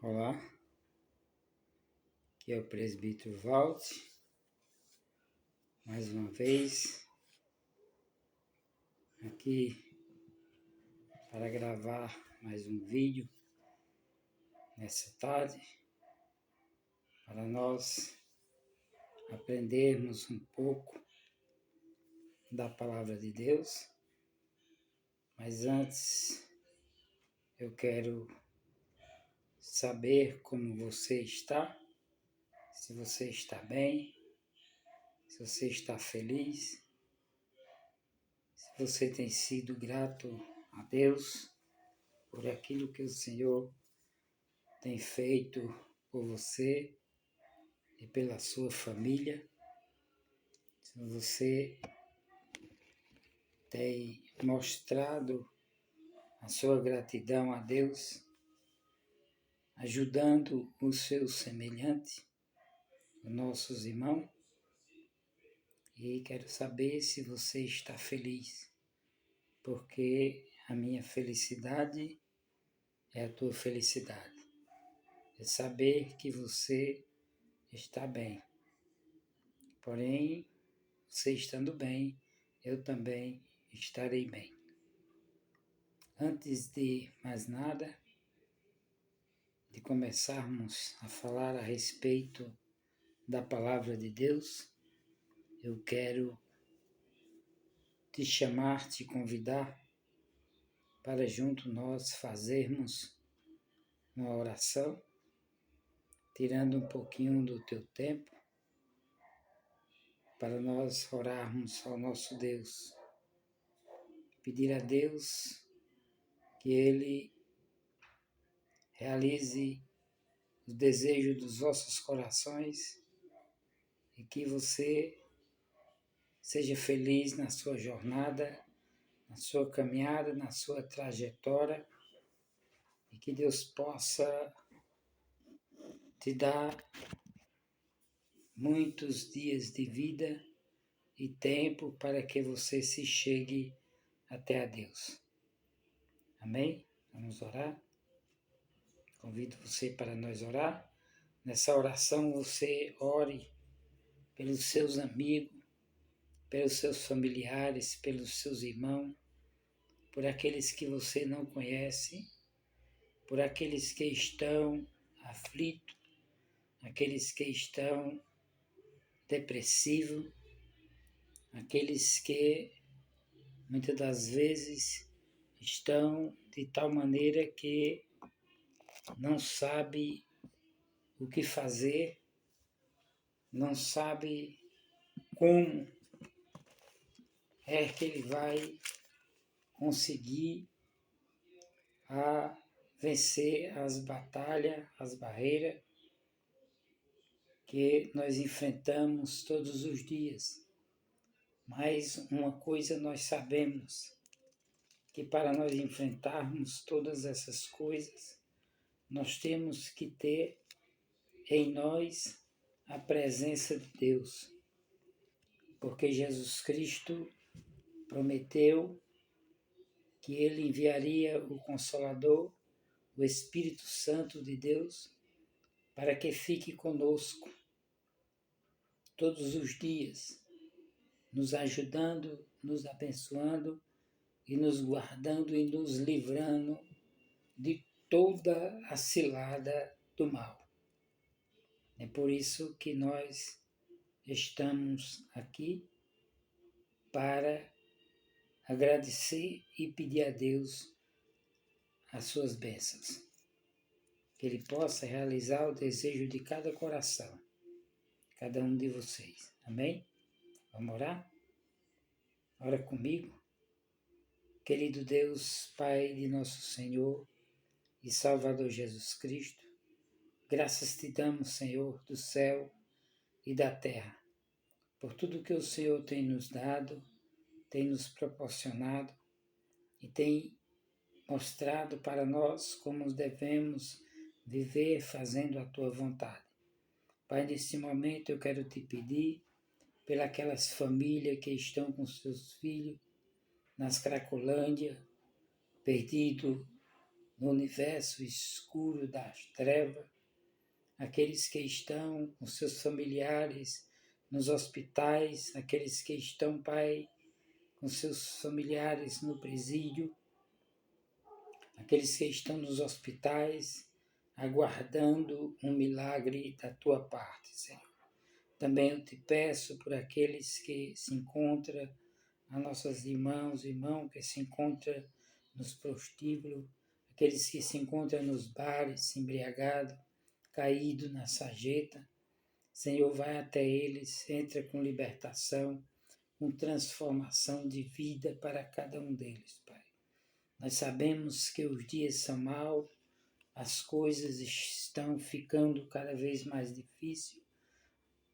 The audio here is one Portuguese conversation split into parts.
Olá, aqui é o presbítero Walt, mais uma vez aqui para gravar mais um vídeo nessa tarde, para nós aprendermos um pouco da Palavra de Deus. Mas antes eu quero saber como você está, se você está bem, se você está feliz, se você tem sido grato a Deus por aquilo que o Senhor tem feito por você e pela sua família. Se você tem mostrado a sua gratidão a Deus, ajudando o seu semelhante, os nossos irmãos, e quero saber se você está feliz, porque a minha felicidade é a tua felicidade. É saber que você está bem. Porém, você estando bem, eu também estarei bem. Antes de mais nada, de começarmos a falar a respeito da Palavra de Deus, eu quero te chamar, te convidar para junto nós fazermos uma oração, tirando um pouquinho do teu tempo, para nós orarmos ao nosso Deus. Pedir a Deus que Ele realize os desejos dos vossos corações e que você seja feliz na sua jornada, na sua caminhada, na sua trajetória, e que Deus possa te dar muitos dias de vida e tempo para que você se chegue até a Deus. Amém? Vamos orar? Convido você para nós orar. Nessa oração você ore pelos seus amigos, pelos seus familiares, pelos seus irmãos, por aqueles que você não conhece, por aqueles que estão aflitos, aqueles que estão depressivos, aqueles que muitas das vezes estão de tal maneira que não sabe o que fazer, não sabe como é que ele vai conseguir vencer as batalhas, as barreiras que nós enfrentamos todos os dias. Mas uma coisa nós sabemos, que para nós enfrentarmos todas essas coisas, nós temos que ter em nós a presença de Deus. Porque Jesus Cristo prometeu que Ele enviaria o Consolador, o Espírito Santo de Deus, para que fique conosco todos os dias, nos ajudando, nos abençoando e nos guardando e nos livrando de toda a cilada do mal. É por isso que nós estamos aqui para agradecer e pedir a Deus as suas bênçãos. Que Ele possa realizar o desejo de cada coração, cada um de vocês. Amém? Vamos orar? Ora comigo. Querido Deus, Pai de nosso Senhor e Salvador Jesus Cristo, graças te damos, Senhor, do céu e da terra, por tudo que o Senhor tem nos dado, tem nos proporcionado e tem mostrado para nós como devemos viver fazendo a tua vontade. Pai, nesse momento eu quero te pedir pelas famílias que estão com seus filhos nas Cracolândia, perdido no universo escuro das trevas, aqueles que estão com seus familiares nos hospitais, aqueles que estão, Pai, com seus familiares no presídio, aqueles que estão nos hospitais, aguardando um milagre da Tua parte, Senhor. Também eu te peço por aqueles que se encontram, as nossas irmãos e irmãos que se encontram nos prostíbulos, aqueles que se encontram nos bares, embriagados, caídos na sarjeta. Senhor, vai até eles, entra com libertação, com transformação de vida para cada um deles, Pai. Nós sabemos que os dias são maus, as coisas estão ficando cada vez mais difíceis,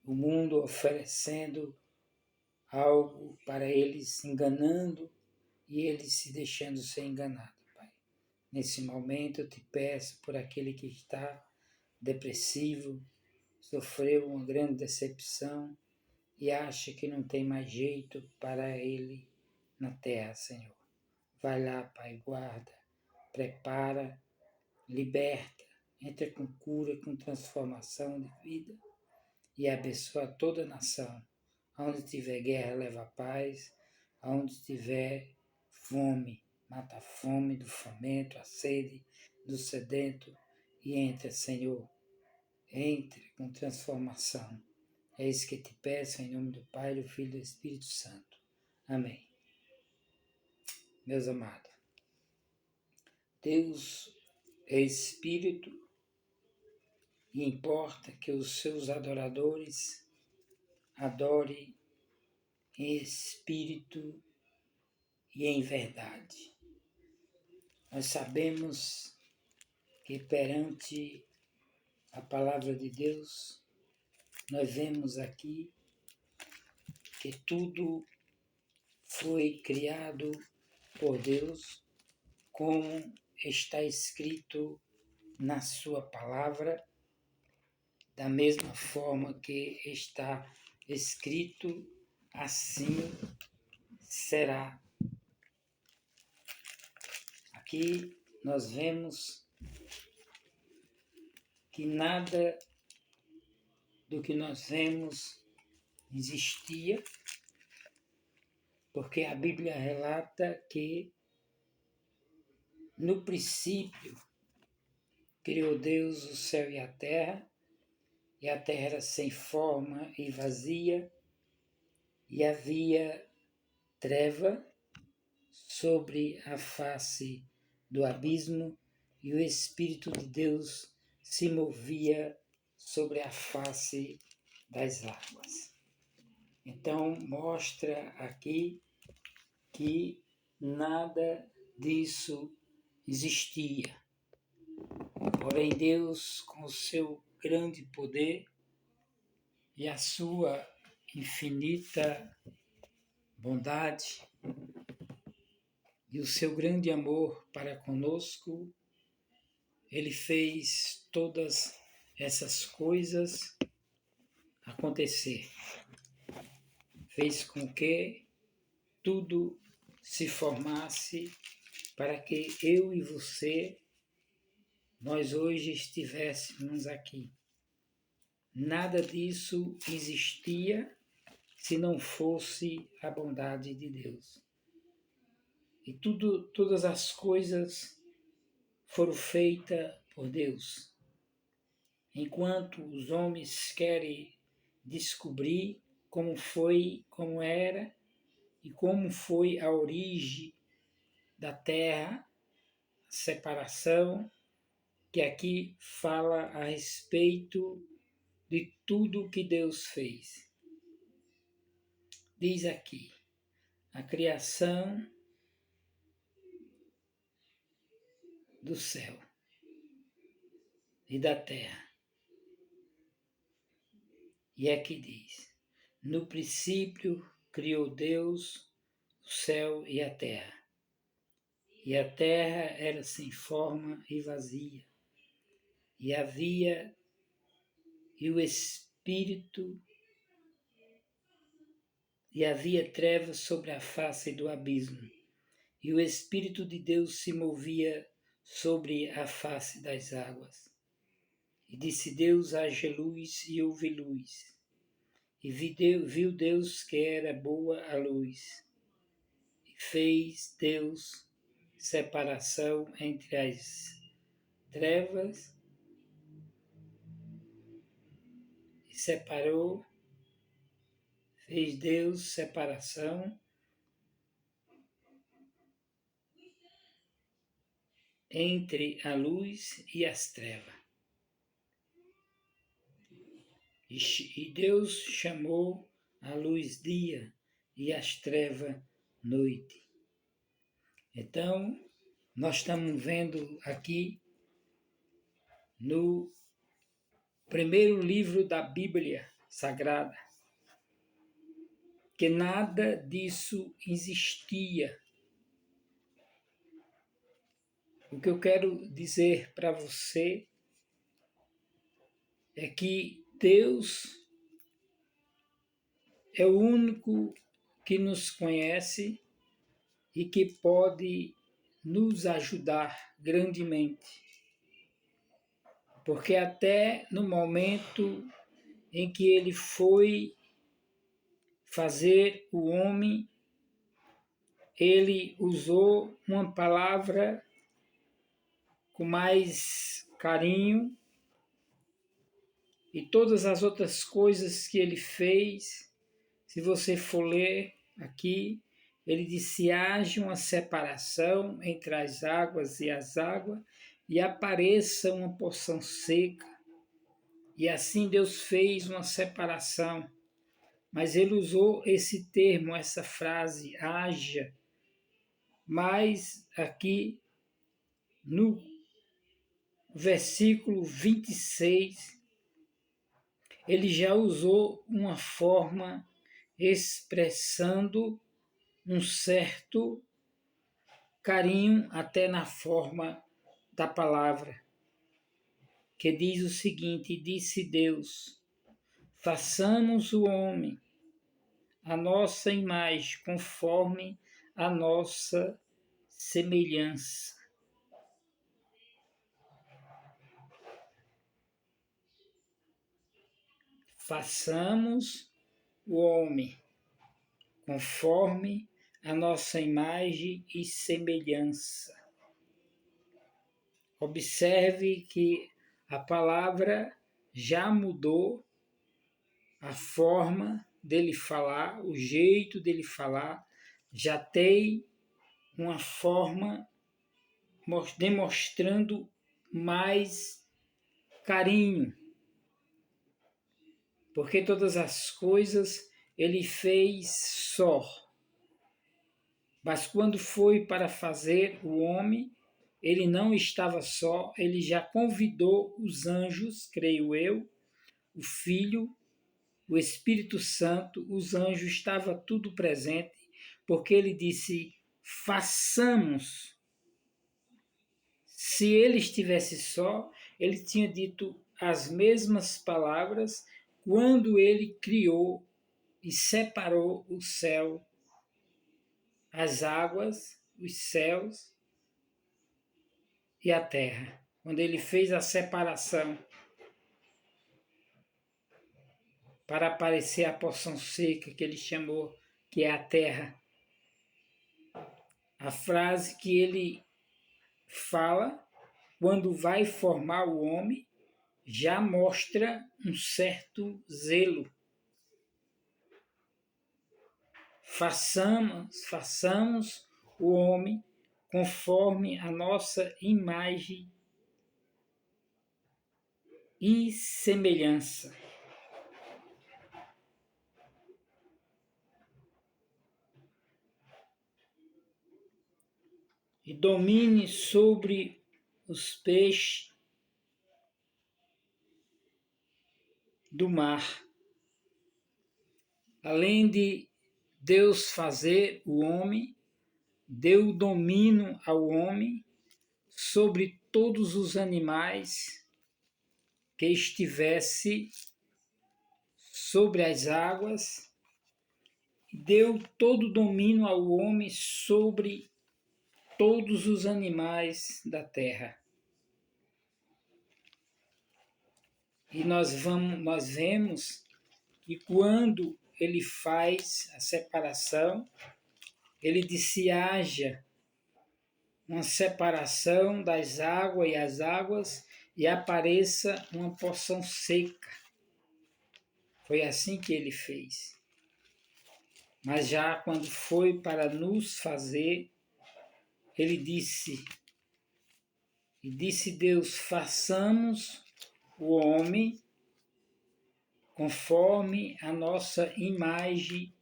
o mundo oferecendo algo para eles, enganando e eles se deixando ser enganados, Pai. Nesse momento eu te peço por aquele que está depressivo, sofreu uma grande decepção e acha que não tem mais jeito para ele na terra, Senhor. Vai lá, Pai, guarda, prepara, liberta, entra com cura, com transformação de vida e abençoa toda a nação. Onde tiver guerra, leva paz. Onde tiver fome, mata a fome do faminto, a sede do sedento. E entra, Senhor, entre com transformação. É isso que te peço em nome do Pai, do Filho e do Espírito Santo. Amém. Meus amados, Deus é Espírito e importa que os seus adoradores adorem em espírito e em verdade. Nós sabemos que perante a palavra de Deus, nós vemos aqui que tudo foi criado por Deus, como está escrito na sua palavra, da mesma forma que está escrito, assim será. Aqui nós vemos que nada do que nós vemos existia, porque a Bíblia relata que no princípio criou Deus o céu e a terra era sem forma e vazia, e havia treva sobre a face do abismo, e o Espírito de Deus se movia sobre a face das águas. Então mostra aqui que nada disso existia. Porém Deus, com o seu grande poder e a sua infinita bondade e o seu grande amor para conosco, Ele fez todas essas coisas acontecer. Fez com que tudo se formasse para que eu e você, nós hoje estivéssemos aqui. Nada disso existia se não fosse a bondade de Deus. E todas as coisas foram feitas por Deus. Enquanto os homens querem descobrir como foi, como era e como foi a origem da terra, a separação, que aqui fala a respeito de tudo que Deus fez. Diz aqui, a criação do céu e da terra. E aqui diz, no princípio criou Deus o céu e a terra. E a terra era sem forma e vazia. E havia trevas sobre a face do abismo. E o Espírito de Deus se movia sobre a face das águas. E disse Deus: haja luz, e houve luz. E viu Deus que era boa a luz. E fez Deus separação entre as trevas, e fez Deus separação entre a luz e as trevas. E Deus chamou a luz dia e as trevas noite. Então, nós estamos vendo aqui no primeiro livro da Bíblia Sagrada que nada disso existia. O que eu quero dizer para você é que Deus é o único que nos conhece e que pode nos ajudar grandemente. Porque até no momento em que ele foi fazer o homem, ele usou uma palavra com mais carinho, e todas as outras coisas que ele fez, se você for ler aqui, ele disse: haja uma separação entre as águas e as águas, e apareça uma porção seca. E assim Deus fez uma separação. Mas ele usou esse termo, essa frase, haja. Mas aqui no versículo 26, ele já usou uma forma expressando um certo carinho até na forma da palavra, que diz o seguinte: disse Deus, façamos o homem a nossa imagem, conforme a nossa semelhança. Façamos o homem conforme a nossa imagem e semelhança. Observe que a palavra já mudou a forma dele falar, o jeito dele falar, já tem uma forma demonstrando mais carinho, porque todas as coisas ele fez só. Mas quando foi para fazer o homem, ele não estava só, ele já convidou os anjos, creio eu, o Filho, o Espírito Santo, os anjos, estava tudo presente, porque ele disse: façamos. Se ele estivesse só, ele tinha dito as mesmas palavras quando ele criou e separou o céu, as águas, os céus e a terra. Quando ele fez a separação para aparecer a porção seca que ele chamou, que é a terra. A frase que ele fala quando vai formar o homem já mostra um certo zelo. Façamos o homem conforme a nossa imagem e semelhança. E domine sobre os peixes do mar. Além de Deus fazer o homem, deu domínio ao homem sobre todos os animais que estivesse sobre as águas, deu todo o domínio ao homem sobre todos os animais da terra. E nós vemos que quando ele faz a separação, ele disse: haja uma separação das águas e as águas e apareça uma porção seca. Foi assim que ele fez. Mas já quando foi para nos fazer, ele disse, e disse Deus: façamos o homem conforme a nossa imagem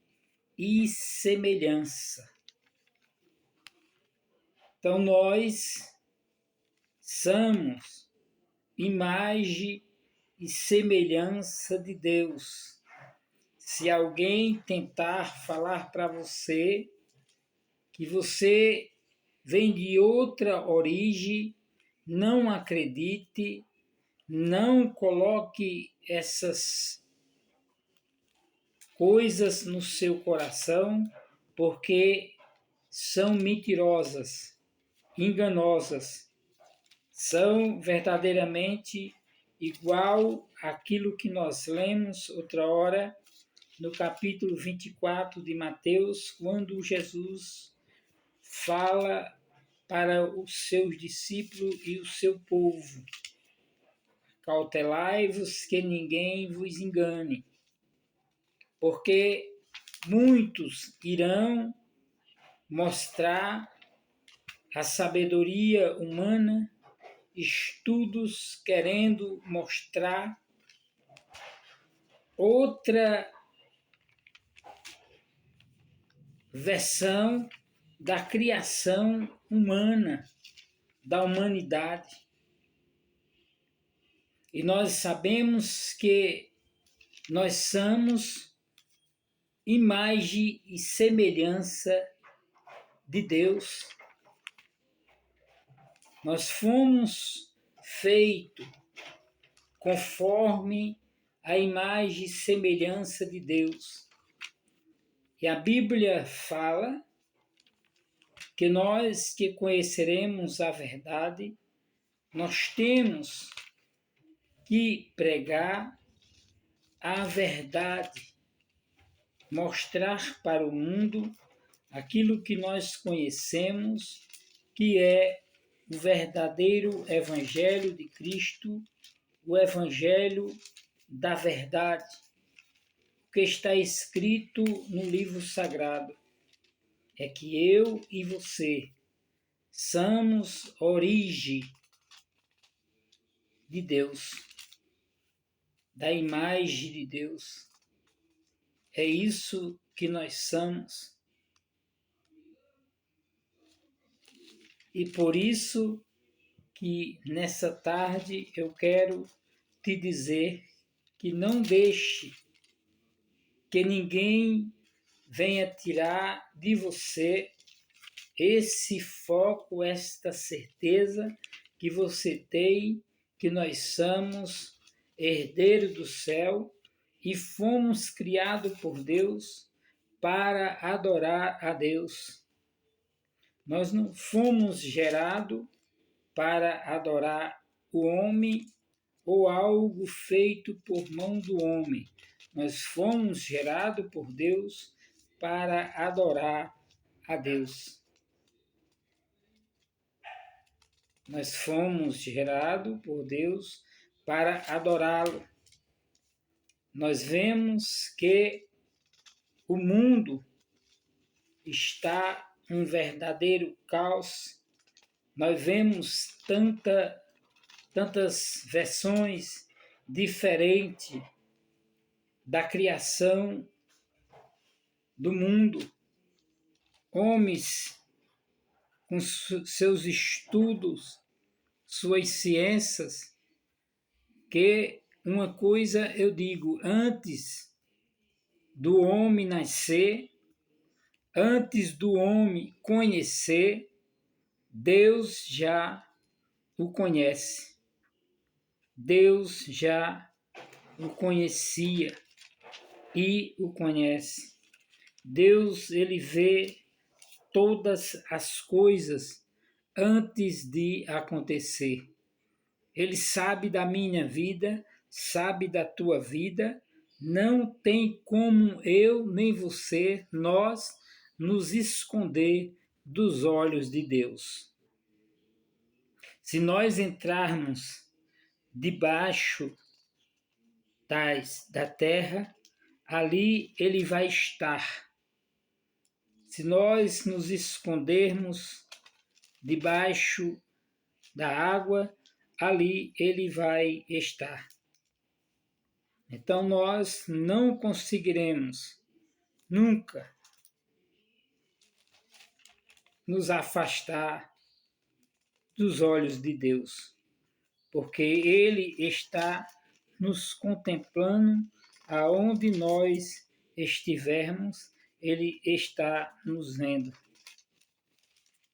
e semelhança. Então nós somos imagem e semelhança de Deus. Se alguém tentar falar para você que você vem de outra origem, não acredite, não coloque essas coisas no seu coração, porque são mentirosas, enganosas, são verdadeiramente igual àquilo que nós lemos outra hora no capítulo 24 de Mateus, quando Jesus fala para os seus discípulos e o seu povo: cautelai-vos que ninguém vos engane, porque muitos irão mostrar a sabedoria humana, estudos querendo mostrar outra versão da criação humana, da humanidade. E nós sabemos que nós somos imagem e semelhança de Deus. Nós fomos feitos conforme a imagem e semelhança de Deus. E a Bíblia fala que nós que conheceremos a verdade, nós temos que pregar a verdade, mostrar para o mundo aquilo que nós conhecemos, que é o verdadeiro Evangelho de Cristo, o Evangelho da verdade, que está escrito no livro sagrado. É que eu e você somos origem de Deus, da imagem de Deus. É isso que nós somos. E por isso que nessa tarde eu quero te dizer que não deixe que ninguém venha tirar de você esse foco, esta certeza que você tem, que nós somos herdeiros do céu e fomos criados por Deus para adorar a Deus. Nós não fomos gerados para adorar o homem ou algo feito por mão do homem. Nós fomos gerados por Deus para adorar a Deus. Nós fomos gerados por Deus para adorá-lo. Nós vemos que o mundo está um verdadeiro caos. Nós vemos tantas versões diferentes da criação do mundo. Homens com seus estudos, suas ciências, que uma coisa eu digo: antes do homem nascer, antes do homem conhecer, Deus já o conhece. Deus já o conhecia e o conhece. Deus, ele vê todas as coisas antes de acontecer. Ele sabe da minha vida, sabe da tua vida. Não tem como eu nem você, nós, nos esconder dos olhos de Deus. Se nós entrarmos debaixo da terra, ali ele vai estar. Se nós nos escondermos debaixo da água, ali ele vai estar. Então nós não conseguiremos nunca nos afastar dos olhos de Deus, porque ele está nos contemplando aonde nós estivermos, ele está nos vendo.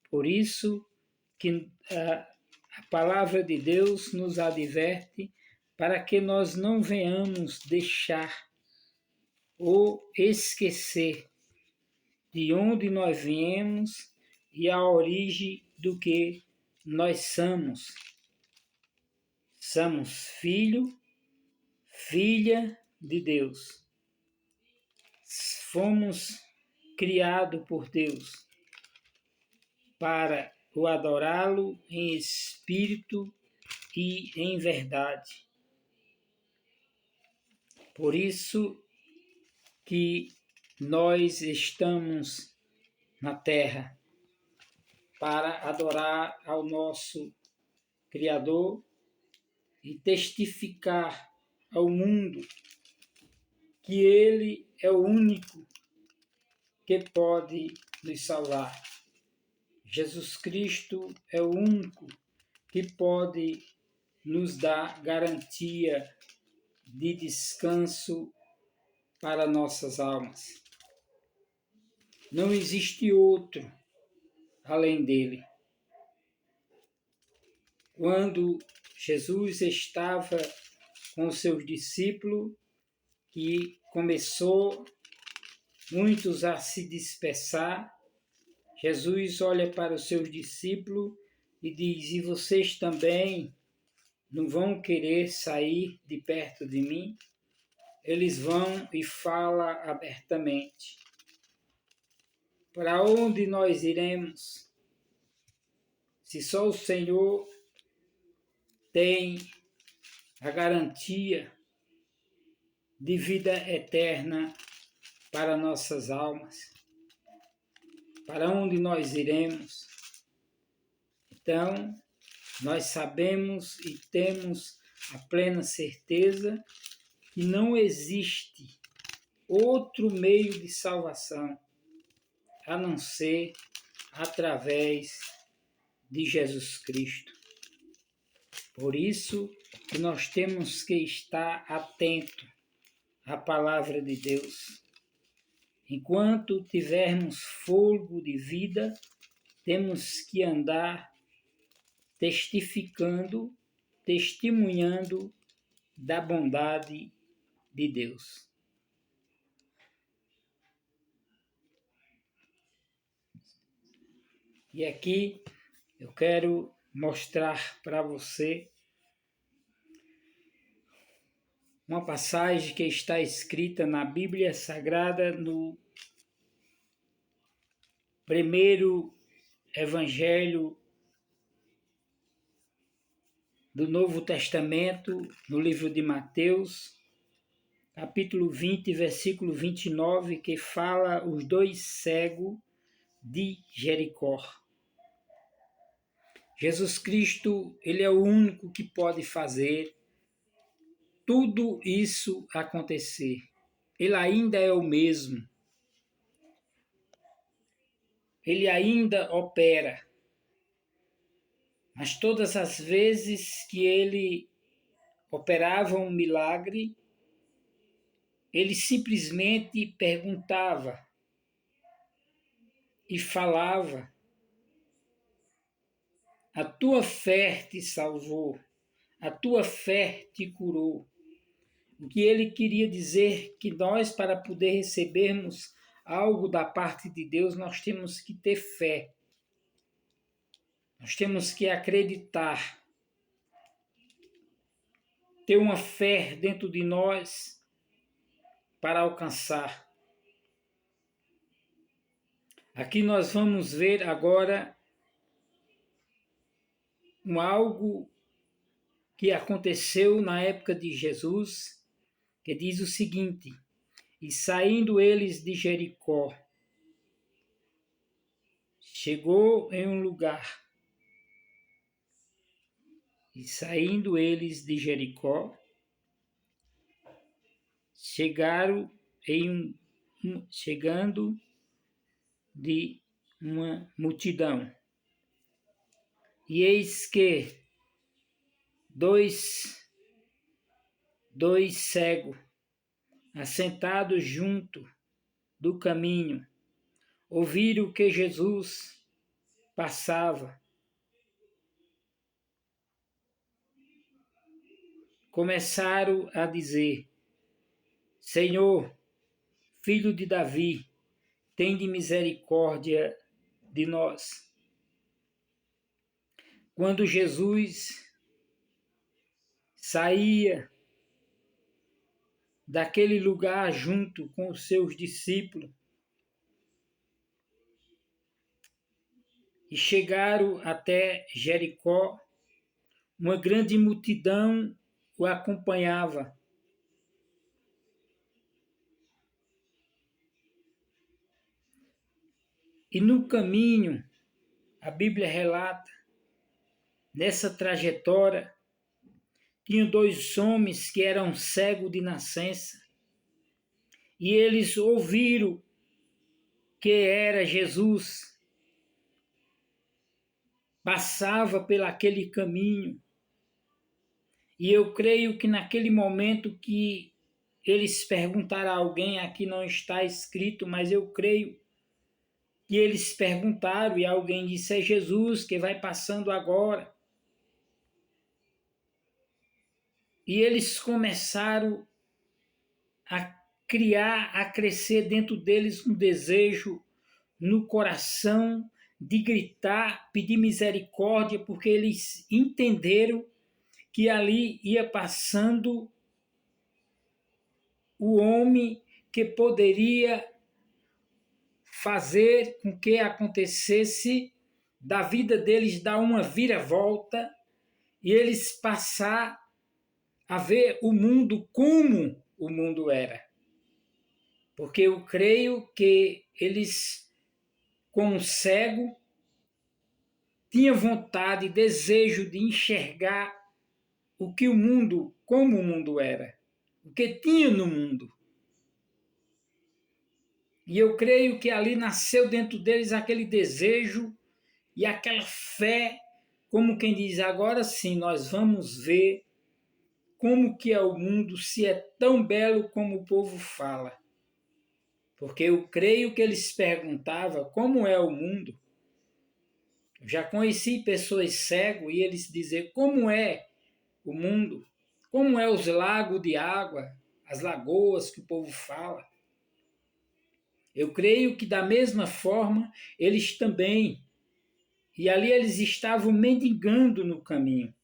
Por isso que a palavra de Deus nos adverte para que nós não venhamos deixar ou esquecer de onde nós viemos e a origem do que nós somos. Somos filho, filha de Deus. Fomos criados por Deus para o adorá-lo em espírito e em verdade. Por isso que nós estamos na terra para adorar ao nosso Criador e testificar ao mundo que Ele é o único que pode nos salvar. Jesus Cristo é o único que pode nos dar garantia de descanso para nossas almas. Não existe outro além dele. Quando Jesus estava com os seus discípulos, que começou muitos a se dispersar, Jesus olha para os seus discípulos e diz: e vocês também não vão querer sair de perto de mim? Eles vão e falam abertamente. Para onde nós iremos? Se só o Senhor tem a garantia de vida eterna para nossas almas. Para onde nós iremos? Então, nós sabemos e temos a plena certeza que não existe outro meio de salvação a não ser através de Jesus Cristo. Por isso que nós temos que estar atento à palavra de Deus. Enquanto tivermos fôlego de vida, temos que andar testificando, testemunhando da bondade de Deus. E aqui eu quero mostrar para você uma passagem que está escrita na Bíblia Sagrada, no primeiro Evangelho do Novo Testamento, no livro de Mateus, capítulo 20, versículo 29, que fala os dois cegos de Jericó. Jesus Cristo, ele é o único que pode fazer tudo isso acontecer. Ele ainda é o mesmo. Ele ainda opera. Mas todas as vezes que ele operava um milagre, ele simplesmente perguntava e falava: a tua fé te salvou, a tua fé te curou. O que ele queria dizer que nós, para poder recebermos algo da parte de Deus, nós temos que ter fé. Nós temos que acreditar, ter uma fé dentro de nós para alcançar. Aqui nós vamos ver agora algo que aconteceu na época de Jesus, que diz o seguinte: e saindo eles de Jericó, chegou em um lugar. E saindo eles de Jericó, chegando de uma multidão. E eis que dois cegos, assentados junto do caminho, ouviram que Jesus passava. Começaram a dizer: Senhor, filho de Davi, tende misericórdia de nós. Quando Jesus saía daquele lugar junto com os seus discípulos e chegaram até Jericó, uma grande multidão o acompanhava. E no caminho, a Bíblia relata, nessa trajetória, tinha dois homens que eram cegos de nascença. E eles ouviram que era Jesus. Passava pelaquele caminho. E eu creio que naquele momento que eles perguntaram a alguém, aqui não está escrito, mas eu creio que eles perguntaram e alguém disse: é Jesus que vai passando agora. E eles começaram a criar, a crescer dentro deles um desejo no coração de gritar, pedir misericórdia, porque eles entenderam que ali ia passando o homem que poderia fazer com que acontecesse da vida deles dar uma viravolta e eles passar a ver o mundo como o mundo era. Porque eu creio que eles, como cego, tinham vontade, desejo de enxergar o que o mundo, como o mundo era, o que tinha no mundo. E eu creio que ali nasceu dentro deles aquele desejo e aquela fé, como quem diz: agora sim, nós vamos ver como que é o mundo, se é tão belo como o povo fala. Porque eu creio que eles perguntavam como é o mundo. Eu já conheci pessoas cegas e eles diziam como é o mundo, como é os lagos de água, as lagoas que o povo fala. Eu creio que da mesma forma eles também, e ali eles estavam mendigando no caminho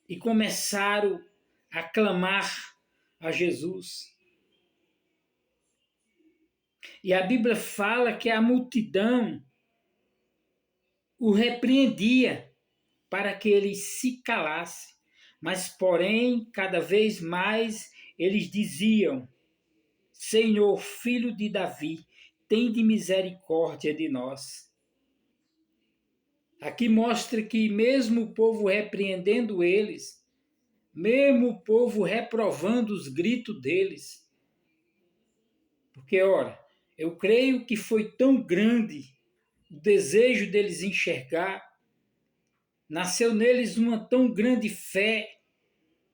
e começaram a clamar a Jesus. E a Bíblia fala que a multidão o repreendia para que ele se calasse, mas porém, cada vez mais eles diziam: Senhor, filho de Davi, tende misericórdia de nós. Aqui mostra que mesmo o povo repreendendo eles, mesmo o povo reprovando os gritos deles, porque, ora, eu creio que foi tão grande o desejo deles enxergar, nasceu neles uma tão grande fé,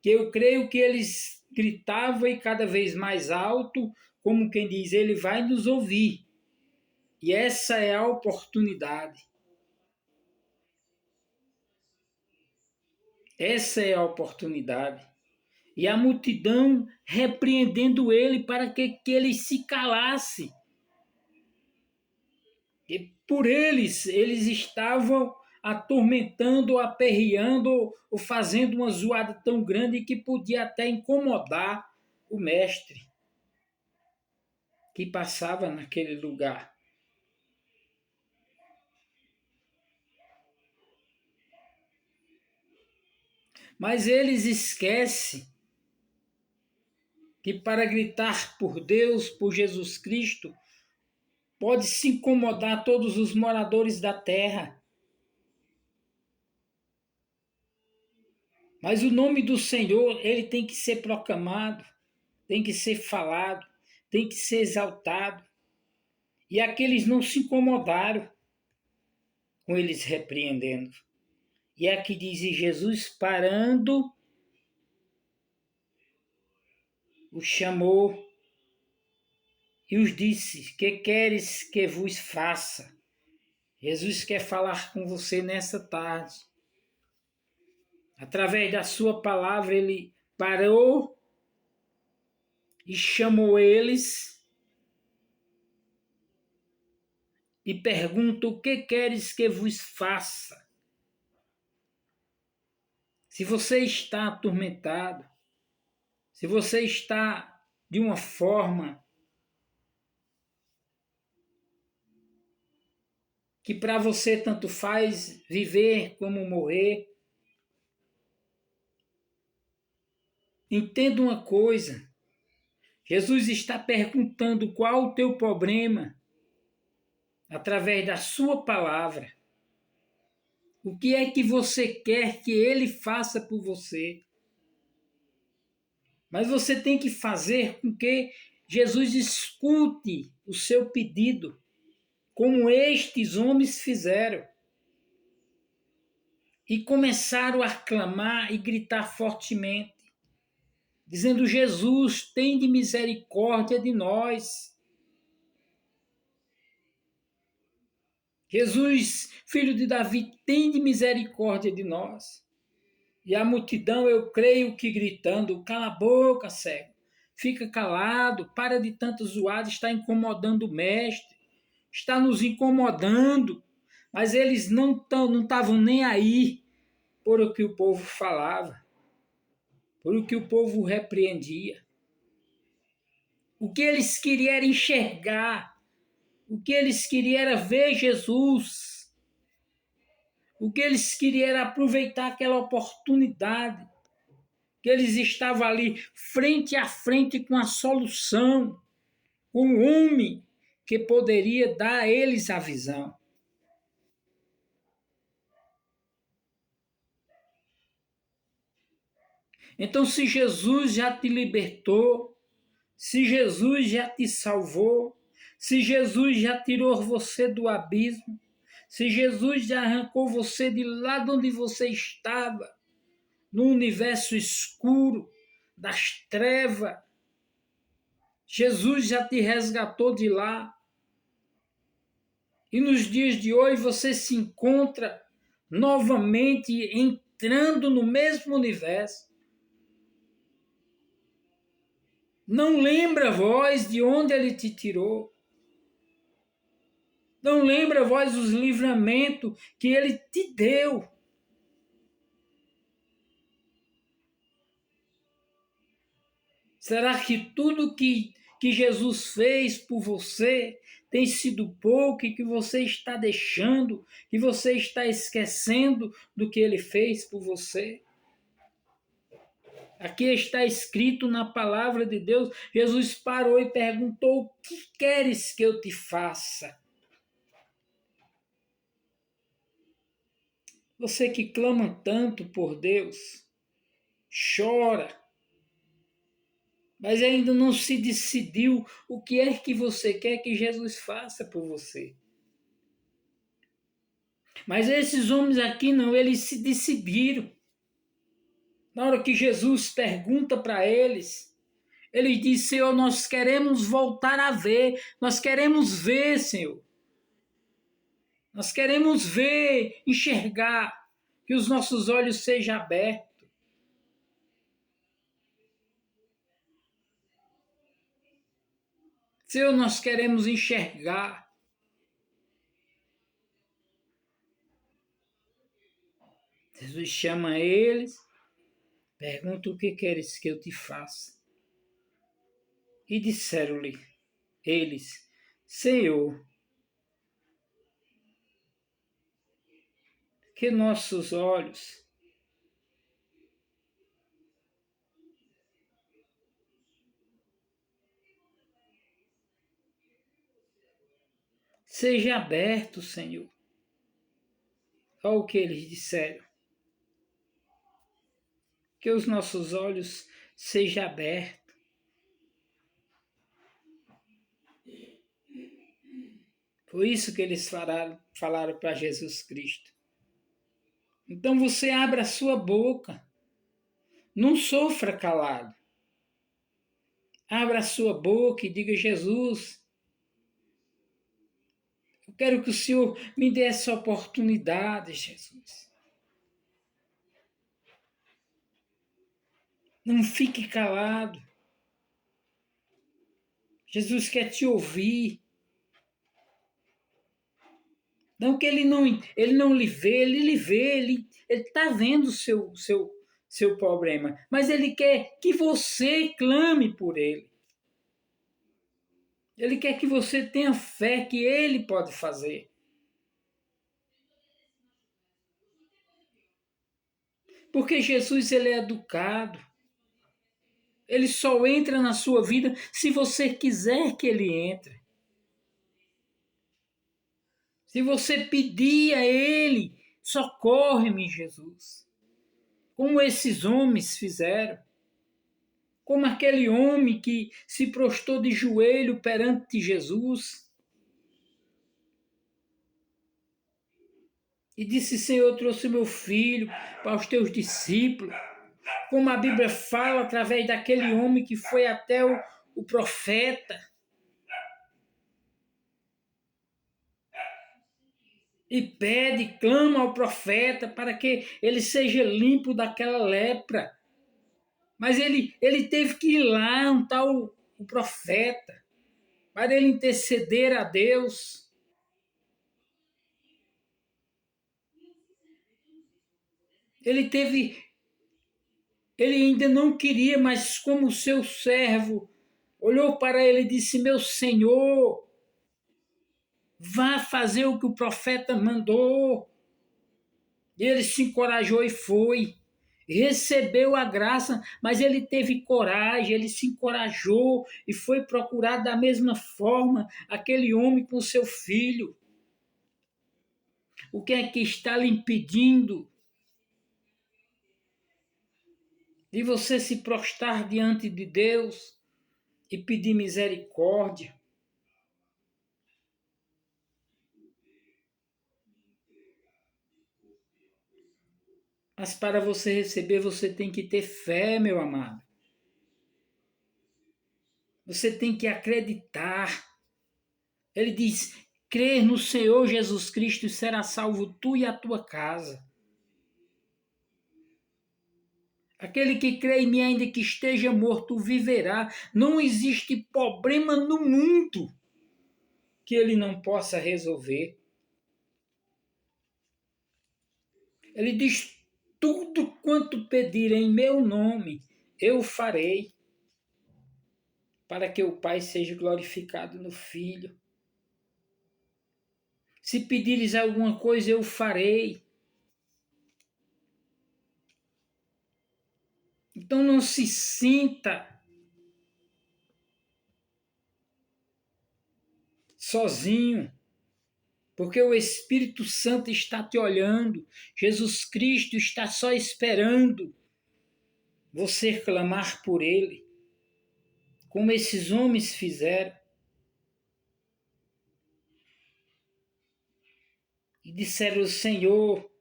que eu creio que eles gritavam e cada vez mais alto, como quem diz: ele vai nos ouvir. E essa é a oportunidade. Essa é a oportunidade. E a multidão repreendendo ele para que ele se calasse. E por eles estavam atormentando, aperreando, ou fazendo uma zoada tão grande que podia até incomodar o mestre que passava naquele lugar. Mas eles esquecem que para gritar por Deus, por Jesus Cristo, pode se incomodar todos os moradores da terra. Mas o nome do Senhor, ele tem que ser proclamado, tem que ser falado, tem que ser exaltado. E aqueles não se incomodaram com eles repreendendo. E aqui diz Jesus parando, os chamou e os disse: que queres que vos faça? Jesus quer falar com você nessa tarde. Através da sua palavra, ele parou e chamou eles e pergunta: o que queres que vos faça? Se você está atormentado, se você está de uma forma que para você tanto faz viver como morrer, entenda uma coisa, Jesus está perguntando qual o teu problema através da sua palavra. O que é que você quer que ele faça por você? Mas você tem que fazer com que Jesus escute o seu pedido, como estes homens fizeram. E começaram a clamar e gritar fortemente, dizendo: Jesus, tem de misericórdia de nós. Jesus, filho de Davi, tem de misericórdia de nós. E a multidão, eu creio que gritando: cala a boca, cego, fica calado, para de tanto zoado, está incomodando o mestre, está nos incomodando. Mas eles não estavam nem aí por o que o povo falava, por o que o povo repreendia. O que eles queriam era enxergar, o que eles queriam era ver Jesus, o que eles queriam era aproveitar aquela oportunidade, que eles estavam ali frente a frente com a solução, com o homem que poderia dar a eles a visão. Então, se Jesus já te libertou, se Jesus já te salvou, se Jesus já tirou você do abismo, se Jesus já arrancou você de lá de onde você estava, no universo escuro, das trevas, Jesus já te resgatou de lá. E nos dias de hoje você se encontra novamente entrando no mesmo universo. Não lembra a voz de onde ele te tirou. Não lembra a voz dos livramentos que ele te deu. Será que tudo que Jesus fez por você tem sido pouco e que você está deixando, que você está esquecendo do que ele fez por você? Aqui está escrito na palavra de Deus, Jesus parou e perguntou: o que queres que eu te faça? Você que clama tanto por Deus, chora, mas ainda não se decidiu o que é que você quer que Jesus faça por você. Mas esses homens aqui não, eles se decidiram. Na hora que Jesus pergunta para eles, ele diz: Senhor, nós queremos voltar a ver, nós queremos ver, Senhor. Nós queremos ver, enxergar, que os nossos olhos sejam abertos. Senhor, nós queremos enxergar. Jesus chama eles, pergunta o que queres que eu te faça. E disseram-lhe eles, Senhor, que nossos olhos seja aberto, Senhor. Olha o que eles disseram. Que os nossos olhos seja aberto. Foi isso que eles falaram para Jesus Cristo. Então você abra a sua boca. Não sofra calado. Abra a sua boca e diga, Jesus, eu quero que o Senhor me dê essa oportunidade, Jesus. Não fique calado. Jesus quer te ouvir. Não que ele não lhe vê, ele lhe vê, ele está vendo o seu problema. Mas ele quer que você clame por ele. Ele quer que você tenha fé que ele pode fazer. Porque Jesus ele é educado. Ele só entra na sua vida se você quiser que ele entre. Se você pedir a ele, socorre-me, Jesus. Como esses homens fizeram. Como aquele homem que se prostrou de joelho perante Jesus e disse, Senhor, eu trouxe meu filho para os teus discípulos. Como a Bíblia fala através daquele homem que foi até o profeta e pede, clama ao profeta para que ele seja limpo daquela lepra. Mas ele teve que ir lá, um tal o profeta, para ele interceder a Deus. Ele ainda não queria, mas como seu servo olhou para ele e disse, meu Senhor, vá fazer o que o profeta mandou. E ele se encorajou e foi. Recebeu a graça, mas ele teve coragem, ele se encorajou e foi procurar da mesma forma aquele homem com seu filho. O que é que está lhe impedindo de você se prostrar diante de Deus e pedir misericórdia? Mas para você receber, você tem que ter fé, meu amado. Você tem que acreditar. Ele diz, crer no Senhor Jesus Cristo e será salvo tu e a tua casa. Aquele que crê em mim, ainda que esteja morto, viverá. Não existe problema no mundo que ele não possa resolver. Ele diz, tudo quanto pedir em meu nome, eu farei, para que o Pai seja glorificado no Filho. Se pedires alguma coisa, eu farei. Então não se sinta sozinho, porque o Espírito Santo está te olhando. Jesus Cristo está só esperando você clamar por Ele, como esses homens fizeram. E disseram, Senhor,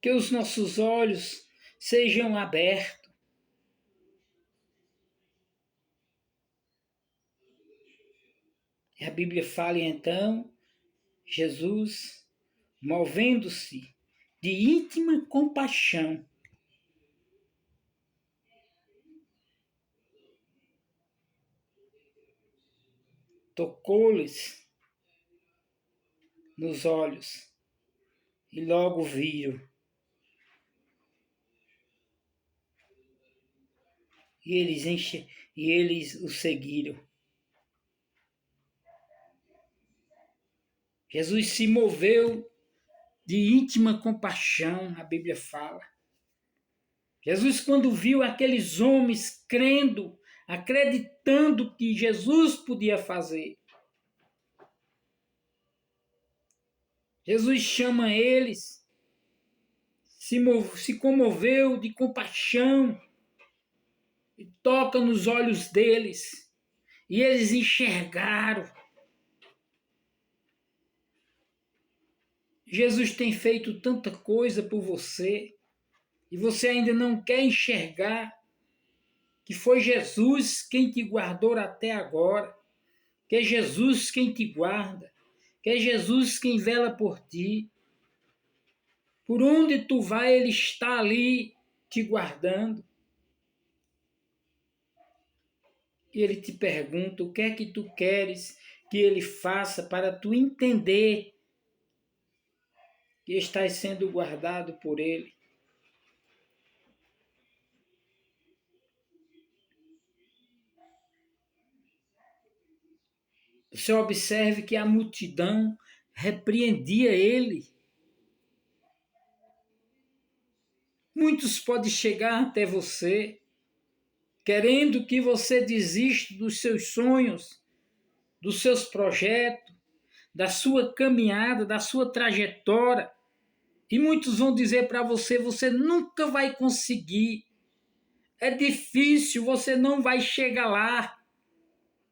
que os nossos olhos sejam abertos. E a Bíblia fala então, Jesus, movendo-se de íntima compaixão, tocou-lhes nos olhos e logo viram. E eles o seguiram. Jesus se moveu de íntima compaixão, a Bíblia fala. Jesus, quando viu aqueles homens crendo, acreditando que Jesus podia fazer, Jesus chama eles, se comoveu de compaixão e toca nos olhos deles. E eles enxergaram. Jesus tem feito tanta coisa por você e você ainda não quer enxergar que foi Jesus quem te guardou até agora, que é Jesus quem te guarda, que é Jesus quem vela por ti. Por onde tu vai, Ele está ali te guardando. E Ele te pergunta o que é que tu queres que Ele faça para tu entender que estás sendo guardado por Ele. Você observe que a multidão repreendia Ele. Muitos podem chegar até você querendo que você desista dos seus sonhos, dos seus projetos, da sua caminhada, da sua trajetória. E muitos vão dizer para você, você nunca vai conseguir. É difícil, você não vai chegar lá.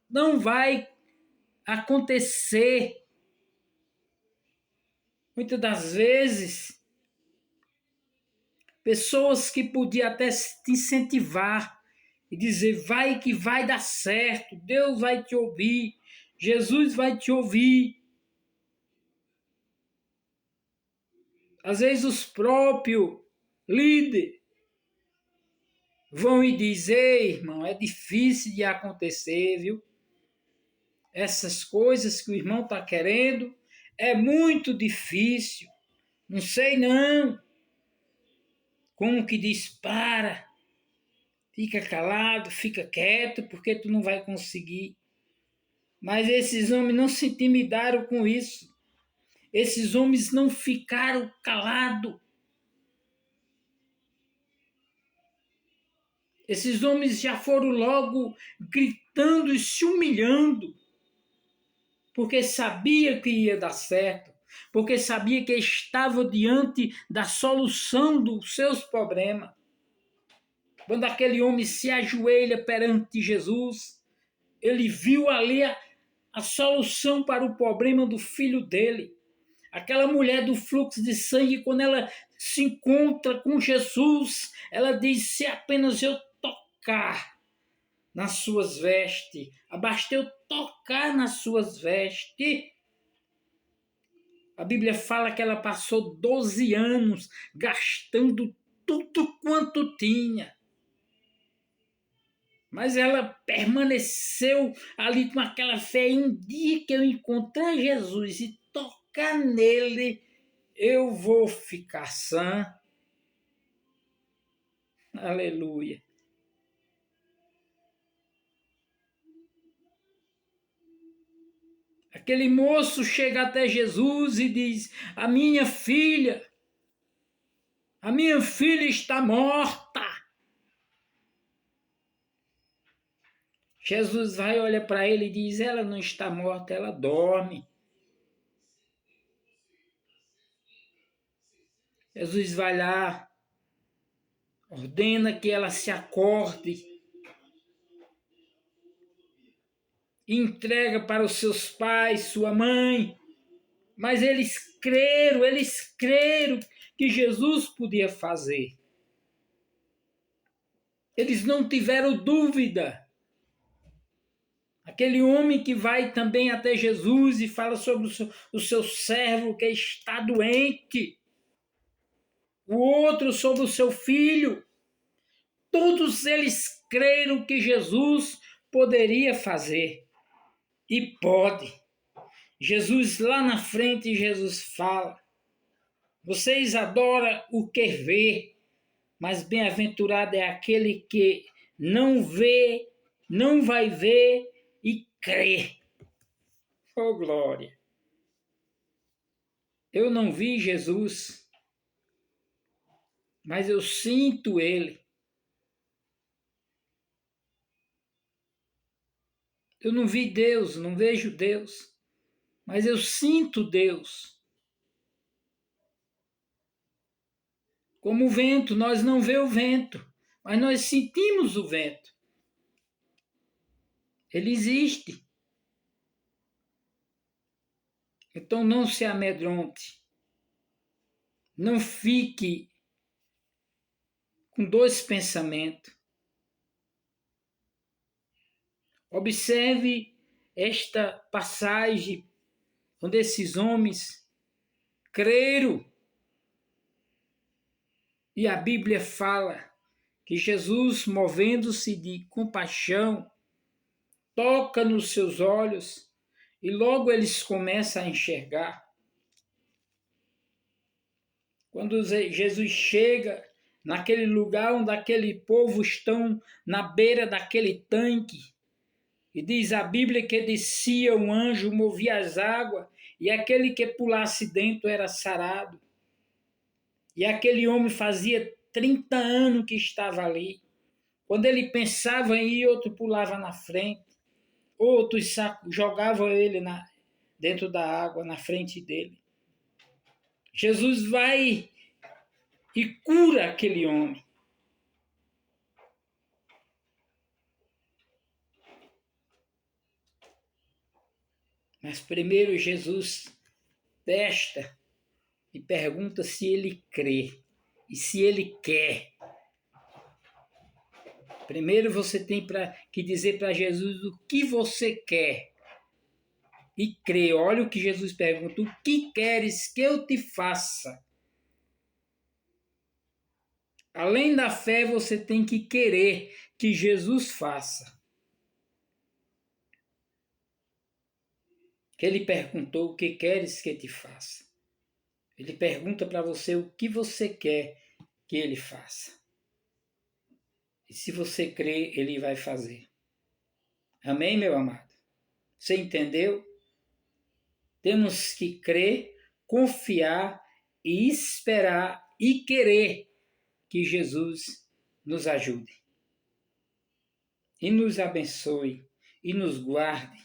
Não vai acontecer. Muitas das vezes, pessoas que podiam até te incentivar e dizer, vai que vai dar certo, Deus vai te ouvir, Jesus vai te ouvir. Às vezes os próprios líderes vão e dizer, irmão, é difícil de acontecer, viu? Essas coisas que o irmão está querendo é muito difícil. Não sei não. Como que diz, para, fica calado, fica quieto, porque tu não vai conseguir. Mas esses homens não se intimidaram com isso. Esses homens não ficaram calados. Esses homens já foram logo gritando e se humilhando, porque sabia que ia dar certo, porque sabia que estava diante da solução dos seus problemas. Quando aquele homem se ajoelha perante Jesus, ele viu ali a solução para o problema do filho dele. Aquela mulher do fluxo de sangue, quando ela se encontra com Jesus, ela diz, se apenas eu tocar nas suas vestes, basta eu tocar nas suas vestes. A Bíblia fala que ela passou 12 anos gastando tudo quanto tinha. Mas ela permaneceu ali com aquela fé. Um dia que eu encontrar Jesus e tocar nele, eu vou ficar sã. Aleluia. Aquele moço chega até Jesus e diz, a minha filha está morta. Jesus vai, olha para ele e diz, ela não está morta, ela dorme. Jesus vai lá, ordena que ela se acorde, entrega para os seus pais, sua mãe, mas eles creram que Jesus podia fazer. Eles não tiveram dúvida. Aquele homem que vai também até Jesus e fala sobre o seu servo que está doente. O outro sobre o seu filho. Todos eles creram que Jesus poderia fazer. E pode. Jesus lá na frente, Jesus fala: vocês adoram o que vê, mas bem-aventurado é aquele que não vê, não vai ver e crê. Oh, glória! Eu não vi Jesus, mas eu sinto Ele. Eu não vi Deus, não vejo Deus, mas eu sinto Deus. Como o vento, nós não vemos o vento, mas nós sentimos o vento. Ele existe. Então não se amedronte. Não fique com dois pensamentos. Observe esta passagem onde esses homens creram. E a Bíblia fala que Jesus, movendo-se de compaixão, toca nos seus olhos e logo eles começam a enxergar. Quando Jesus chega naquele lugar onde aquele povo estão na beira daquele tanque, e diz a Bíblia que descia um anjo, movia as águas, e aquele que pulasse dentro era sarado. E aquele homem fazia 30 anos que estava ali. Quando ele pensava em ir, outro pulava na frente, outros jogavam ele dentro da água, na frente dele. Jesus vai e cura aquele homem. Mas primeiro Jesus testa e pergunta se ele crê e se ele quer. Primeiro você tem que dizer para Jesus o que você quer e crer. Olha o que Jesus pergunta: o que queres que eu te faça? Além da fé, você tem que querer que Jesus faça. Que ele perguntou: o que queres que te faça? Ele pergunta para você o que você quer que ele faça. E se você crer, ele vai fazer. Amém, meu amado? Você entendeu? Temos que crer, confiar e esperar e querer que Jesus nos ajude. E nos abençoe e nos guarde.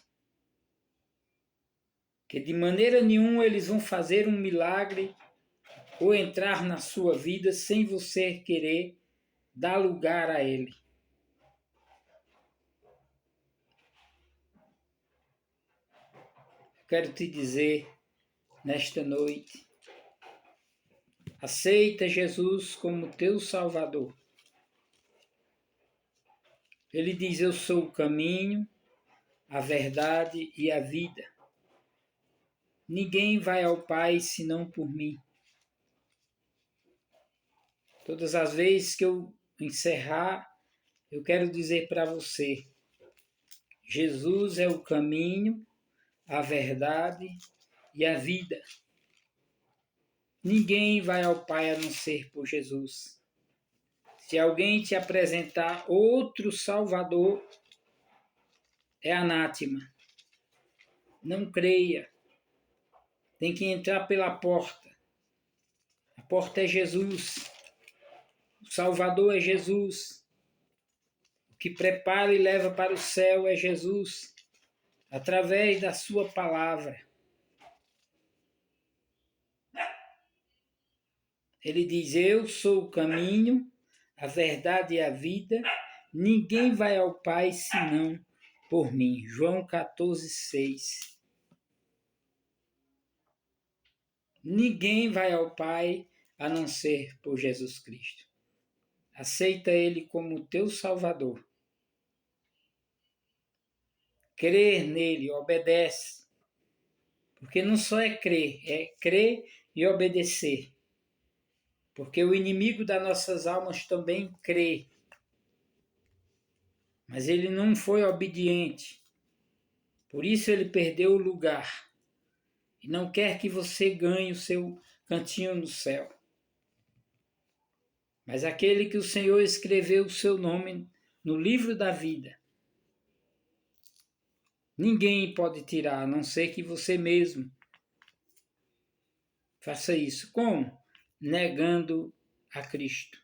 Que de maneira nenhuma eles vão fazer um milagre ou entrar na sua vida sem você querer dar lugar a ele. Quero te dizer nesta noite: aceita Jesus como teu Salvador. Ele diz: eu sou o caminho, a verdade e a vida. Ninguém vai ao Pai senão por mim. Todas as vezes que eu encerrar, eu quero dizer para você: Jesus é o caminho, a verdade e a vida. Ninguém vai ao Pai a não ser por Jesus. Se alguém te apresentar outro Salvador, é anátema. Não creia. Tem que entrar pela porta. A porta é Jesus. O Salvador é Jesus. O que prepara e leva para o céu é Jesus, através da sua palavra. Ele diz: eu sou o caminho, a verdade e a vida. Ninguém vai ao Pai senão por mim. João 14:6. Ninguém vai ao Pai a não ser por Jesus Cristo. Aceita Ele como teu Salvador. Crer nele, obedece. Porque não só é crer e obedecer. Porque o inimigo das nossas almas também crê. Mas ele não foi obediente. Por isso ele perdeu o lugar e não quer que você ganhe o seu cantinho no céu. Mas aquele que o Senhor escreveu o seu nome no livro da vida, ninguém pode tirar, a não ser que você mesmo faça isso. Como? Negando a Cristo.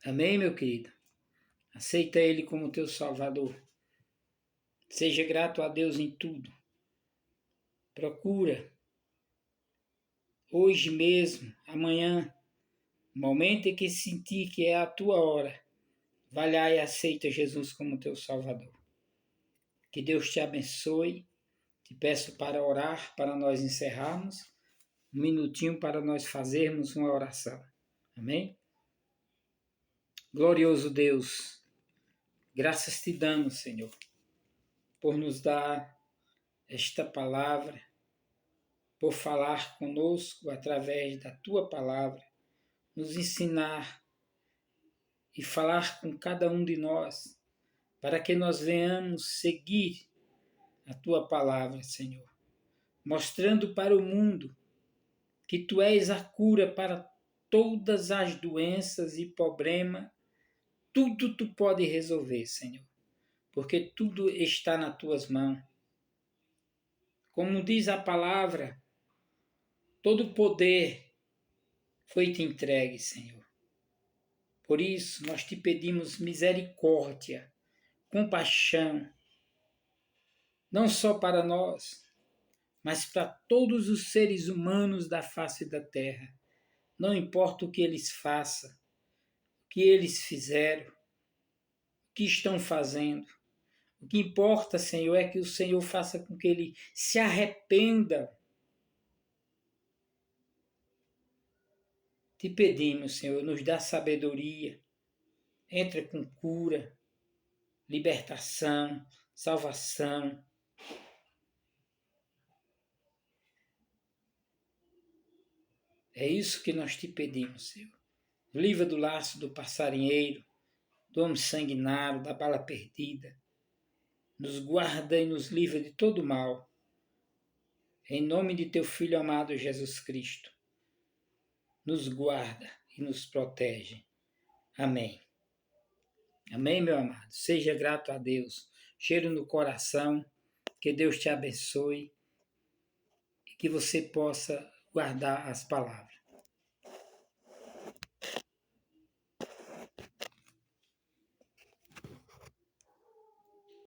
Amém, meu querido? Aceita Ele como teu Salvador. Seja grato a Deus em tudo. Procura, hoje mesmo, amanhã, no momento em que sentir que é a tua hora, vai lá e aceita Jesus como teu Salvador. Que Deus te abençoe. Te peço para orar, para nós encerrarmos, um minutinho para nós fazermos uma oração. Amém? Glorioso Deus, graças te damos, Senhor, por nos dar esta palavra, por falar conosco através da tua palavra, nos ensinar e falar com cada um de nós, para que nós venhamos seguir a tua palavra, Senhor, mostrando para o mundo que tu és a cura para todas as doenças e problemas, tudo tu pode resolver, Senhor, porque tudo está nas tuas mãos. Como diz a palavra, todo o poder foi te entregue, Senhor. Por isso, nós te pedimos misericórdia, compaixão, não só para nós, mas para todos os seres humanos da face da terra. Não importa o que eles façam, o que eles fizeram, o que estão fazendo. O que importa, Senhor, é que o Senhor faça com que ele se arrependa. Te pedimos, Senhor, nos dá sabedoria, entra com cura, libertação, salvação. É isso que nós te pedimos, Senhor. Livra do laço do passarinheiro, do homem sanguinário, da bala perdida. Nos guarda e nos livra de todo mal. Em nome de teu Filho amado Jesus Cristo. Nos guarda e nos protege. Amém. Amém, meu amado? Seja grato a Deus. Cheiro no coração. Que Deus te abençoe e que você possa guardar as palavras.